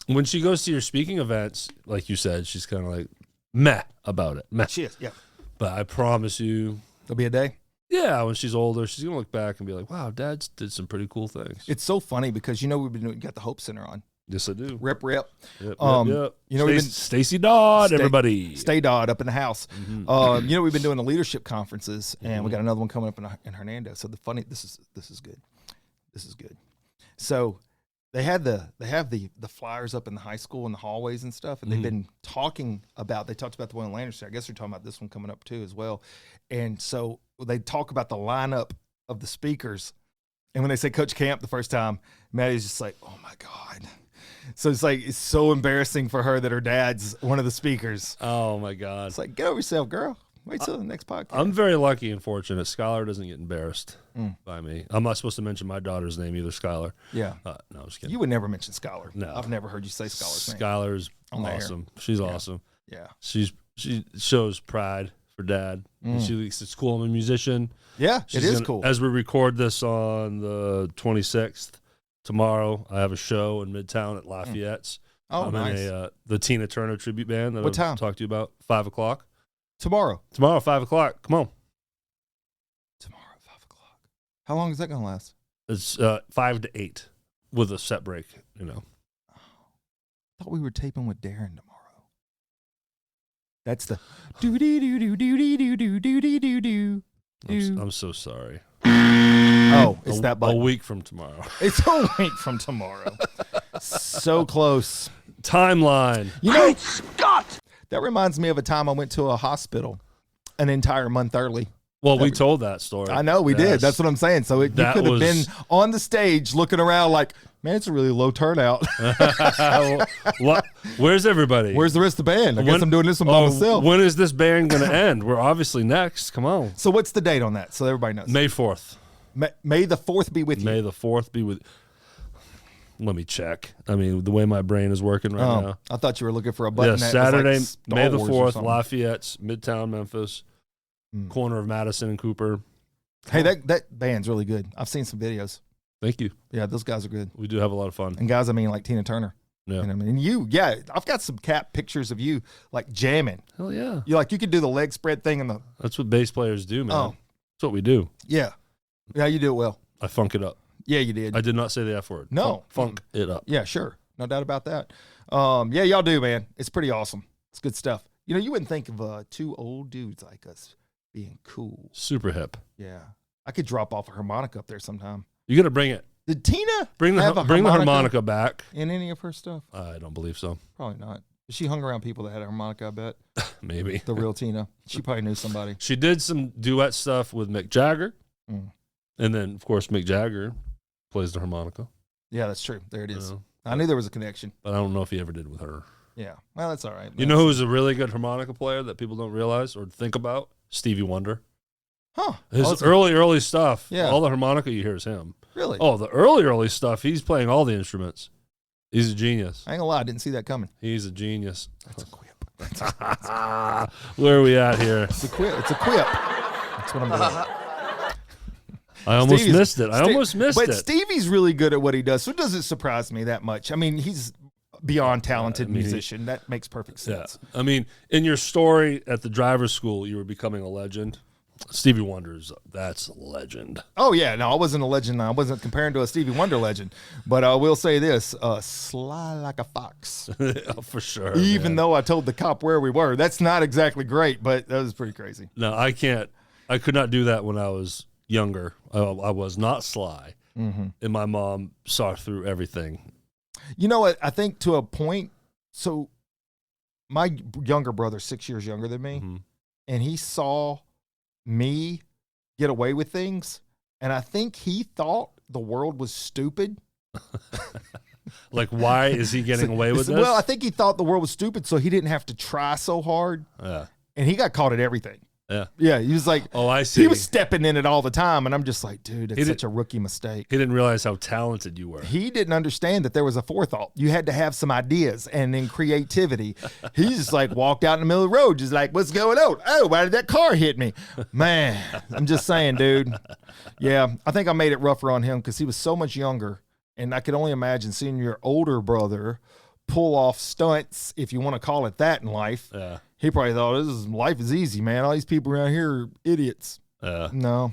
When she goes to your speaking events, like you said, she's kind of like meh about it. Meh. She is, yeah. But I promise you, there'll be a day. Yeah, when she's older, she's gonna look back and be like, "Wow, Dad did some pretty cool things." It's so funny because you know we've been doing, got the Hope Center on. Yes, I do. Rep. Yep. You know, Stacy Dodd, everybody. Stay Dodd up in the house. You know, we've been doing the leadership conferences, and we got another one coming up in Hernando. So this is good. This is good. So they have the flyers up in the high school in the hallways and stuff, and they've been talking about. They talked about the one in Lancaster. I guess they're talking about this one coming up too as well. And so they talk about the lineup of the speakers. And when they say Coach Camp the first time, Maddie's just like, oh my God. So it's like, it's so embarrassing for her that her dad's one of the speakers. Oh my God. It's like, get over yourself, girl. Wait till the next podcast. I'm very lucky and fortunate. Skylar doesn't get embarrassed by me. I'm not supposed to mention my daughter's name either, Skylar. Yeah. No, I'm just kidding. You would never mention Skylar. No. I've never heard you say Skylar's name. Skylar's awesome. She's awesome. Yeah. She shows pride for Dad. And she thinks it's cool. I'm a musician. Yeah, it is cool. As we record this on the 26th, tomorrow I have a show in Midtown at Lafayette's. Oh, nice. In the Tina Turner tribute band that What time? I've talked to you about, 5 o'clock. Tomorrow, 5 o'clock. Come on. Tomorrow, 5 o'clock. How long is that going to last? It's 5 to 8 with a set break, you know. I thought we were taping with Darren tomorrow. That's the do-dee-doo-doo-doo-doo-doo-doo-doo-doo. I'm so sorry. Oh, it's that button. A week from tomorrow. It's a week from tomorrow. So close. Timeline. You know, Scott. That reminds me of a time I went to a hospital an entire month early. Well, we told that story. I know we did. That's what I'm saying. So you could have been on the stage looking around like, man, it's a really low turnout. What? Where's everybody? Where's the rest of the band? I guess I'm doing this one by myself. When is this band going to end? We're obviously next. Come on. So what's the date on that? So everybody knows. May 4th. May the 4th be with you. May the 4th be with Let me check. I mean, the way my brain is working right now. I thought you were looking for a button. Yeah, that Saturday, was like May Star the Wars 4th, Lafayette's, Midtown Memphis, corner of Madison and Cooper. Hey, that band's really good. I've seen some videos. Thank you. Yeah, those guys are good. We do have a lot of fun. And guys, I mean, like Tina Turner. Yeah. And I mean, I've got some Cap pictures of you like jamming. Hell yeah. You could do the leg spread thing and the. That's what bass players do, man. Oh. That's what we do. Yeah. Yeah, you do it well. I funk it up. Yeah, you did. I did not say the F word. No. Funk it up. Yeah, sure. No doubt about that. Yeah, y'all do, man. It's pretty awesome. It's good stuff. You wouldn't think of two old dudes like us being cool. Super hip. Yeah. I could drop off a harmonica up there sometime. You got to bring it. Did Tina bring the harmonica back in any of her stuff? I don't believe so. Probably not. She hung around people that had a harmonica, I bet. Maybe. The real Tina. She probably knew somebody. She did some duet stuff with Mick Jagger. And then, of course, Mick Jagger plays the harmonica. Yeah, that's true. There it is. I knew there was a connection. But I don't know if he ever did with her. Yeah. Well, that's all right. You know who's a really good harmonica player that people don't realize or think about? Stevie Wonder. Huh. His early stuff. Yeah. All the harmonica you hear is him. Really? Oh, the early stuff, he's playing all the instruments. He's a genius. I ain't gonna lie, I didn't see that coming. He's a genius. That's a quip. Where are we at here? It's a quip. That's what I'm doing. I almost missed it. But Stevie's really good at what he does, so it doesn't surprise me that much. I mean, he's beyond talented musician. That makes perfect sense. Yeah. I mean, in your story at the driver's school, you were becoming a legend. Stevie Wonder's, that's a legend. Oh, yeah. No, I wasn't a legend. I wasn't comparing to a Stevie Wonder legend. But I will say this, sly like a fox. Oh, for sure. Even though I told the cop where we were. That's not exactly great, but that was pretty crazy. No, I can't. I could not do that when I was younger. I was not sly. And my mom saw through everything. You know what? I think to a point, so my younger brother, 6 years younger than me, and he saw me get away with things, and I think he thought the world was stupid. Like, why is he getting away with this? Well, I think he thought the world was stupid, so he didn't have to try so hard. Yeah. And he got caught at everything. Yeah. Yeah, he was like, oh, I see. He was stepping in it all the time, and I'm just like, dude, it's such a rookie mistake. He didn't realize how talented you were. He didn't understand that there was a forethought. You had to have some ideas and then creativity. He just like walked out in the middle of the road, just like, what's going on? Oh, why did that car hit me? Man, I'm just saying, dude. Yeah, I think I made it rougher on him because he was so much younger, and I could only imagine seeing your older brother pull off stunts, if you want to call it that, in life. Yeah. He probably thought life is easy, man. All these people around here are idiots. No,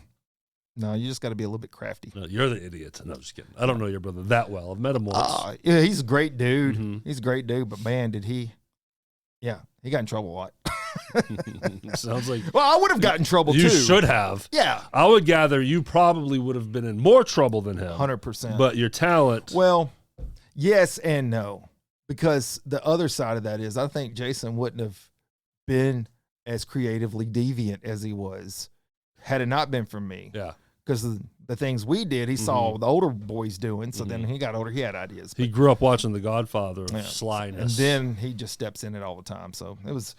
you just got to be a little bit crafty. No, you're the idiot. No, I'm just kidding. I don't know your brother that well. I've met him once. Yeah, he's a great dude. He's a great dude, but man, he got in trouble a lot. Sounds like. Well, I would have gotten in trouble too. You should have. Yeah. I would gather you probably would have been in more trouble than him. 100%. But your talent. Well, yes and no. Because the other side of that is I think Jason wouldn't have been as creatively deviant as he was had it not been for me. Yeah. Because the things we did, he saw the older boys doing. So then he got older, he had ideas. He grew up watching The Godfather of slyness. And then he just steps in it all the time. So it was,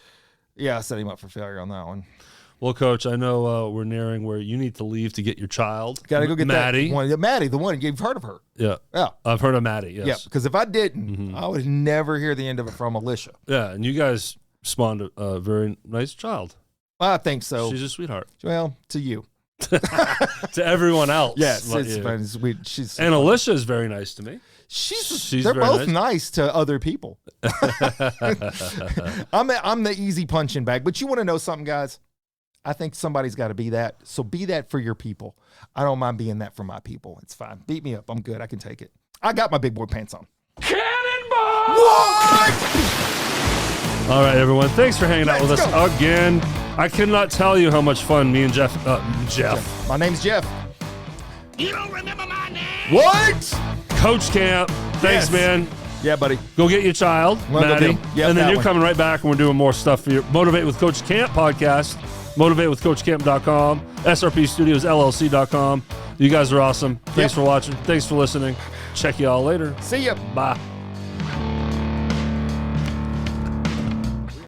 I set him up for failure on that one. Well, Coach, I know we're nearing where you need to leave to get your child. Got to go get Maddie. That one. Maddie, the one you've heard of her. Yeah. Yeah. I've heard of Maddie, yes. Yeah, because if I didn't, I would never hear the end of it from Alicia. Yeah, and you guys spawned a very nice child. I think so. She's a sweetheart. Well, to you. To everyone else. Yes, it's sweet. And Alicia is very nice to me. They're both nice to other people. I'm the easy punching bag. But you want to know something, guys? I think somebody's got to be that. So be that for your people. I don't mind being that for my people. It's fine. Beat me up. I'm good. I can take it. I got my big boy pants on. Cannonball! What? All right, everyone. Thanks for hanging out with us again. I cannot tell you how much fun me and Jeff. My name's Jeff. You don't remember my name? What? Coach Camp. Thanks, man. Yeah, buddy. Go get your child, Maddie. Yep, and then you're coming right back and we're doing more stuff for your Motivate with Coach Camp podcast. MotivateWithCoachCamp.com. SRP Studios LLC.com. You guys are awesome. Thanks for watching. Thanks for listening. Check you all later. See ya. Bye.